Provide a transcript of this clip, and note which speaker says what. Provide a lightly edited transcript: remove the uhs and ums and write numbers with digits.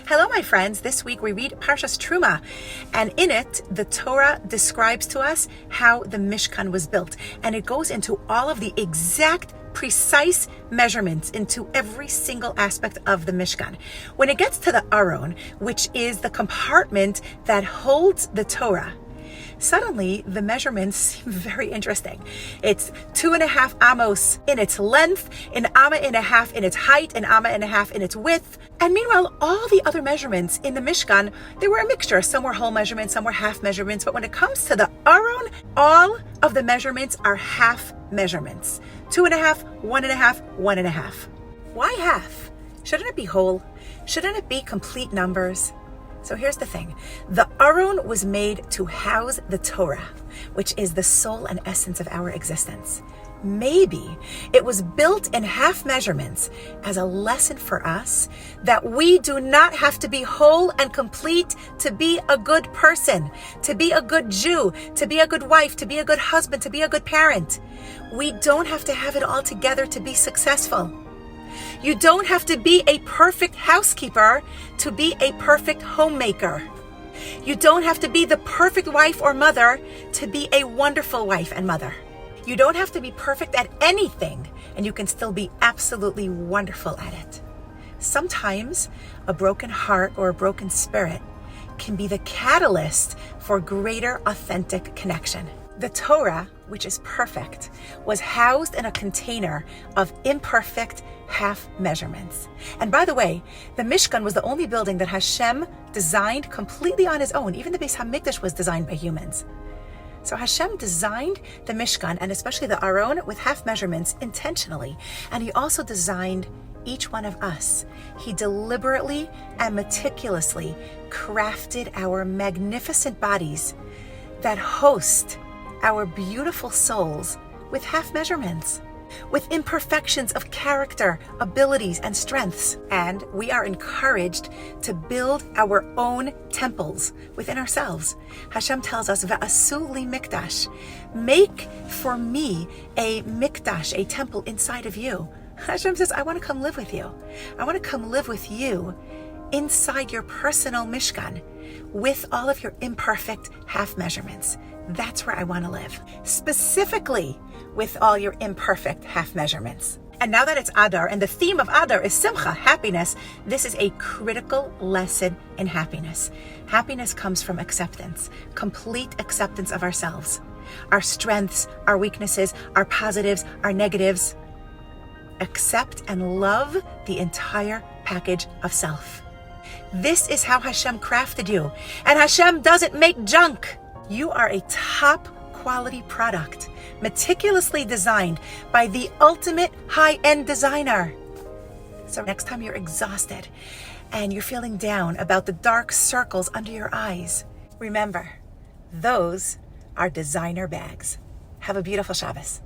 Speaker 1: Hello, my friends. This week we read Parshas Truma, and in it, the Torah describes to us how the Mishkan was built, and it goes into all of the exact precise measurements into every single aspect of the Mishkan. When it gets to the Aron, which is the compartment that holds the Torah, suddenly the measurements seem very interesting. It's 2.5 amos in its length, an amma and a half in its height, an amma and a half in its width. And meanwhile, all the other measurements in the Mishkan, they were a mixture. Some were whole measurements, some were half measurements. But when it comes to the Aron, all of the measurements are half measurements. 2.5, 1.5, 1.5. Why half? Shouldn't it be whole? Shouldn't it be complete numbers? So here's the thing. The Aron was made to house the Torah, which is the soul and essence of our existence. Maybe it was built in half measurements as a lesson for us that we do not have to be whole and complete to be a good person, to be a good Jew, to be a good wife, to be a good husband, to be a good parent. We don't have to have it all together to be successful. You don't have to be a perfect housekeeper to be a perfect homemaker. You don't have to be the perfect wife or mother to be a wonderful wife and mother. You don't have to be perfect at anything, and you can still be absolutely wonderful at it. Sometimes a broken heart or a broken spirit can be the catalyst for greater authentic connection. The Torah, which is perfect, was housed in a container of imperfect half measurements. And by the way, the Mishkan was the only building that Hashem designed completely on his own. Even the Beis HaMikdash was designed by humans. So Hashem designed the Mishkan, and especially the Aron, with half measurements intentionally. And he also designed each one of us. He deliberately and meticulously crafted our magnificent bodies that host our beautiful souls with half measurements, with imperfections of character, abilities, and strengths. And we are encouraged to build our own temples within ourselves. Hashem tells us, Va'asu li mikdash, make for me a mikdash, a temple inside of you. Hashem says, I want to come live with you. I want to come live with you inside your personal Mishkan with all of your imperfect half measurements. That's where I want to live, specifically with all your imperfect half measurements. And now that it's Adar, and the theme of Adar is Simcha, happiness, this is a critical lesson in happiness. Happiness comes from acceptance, complete acceptance of ourselves, our strengths, our weaknesses, our positives, our negatives. Accept and love the entire package of self. This is how Hashem crafted you. And Hashem doesn't make junk. You are a top quality product, meticulously designed by the ultimate high-end designer. So next time you're exhausted and you're feeling down about the dark circles under your eyes, remember, those are designer bags. Have a beautiful Shabbos.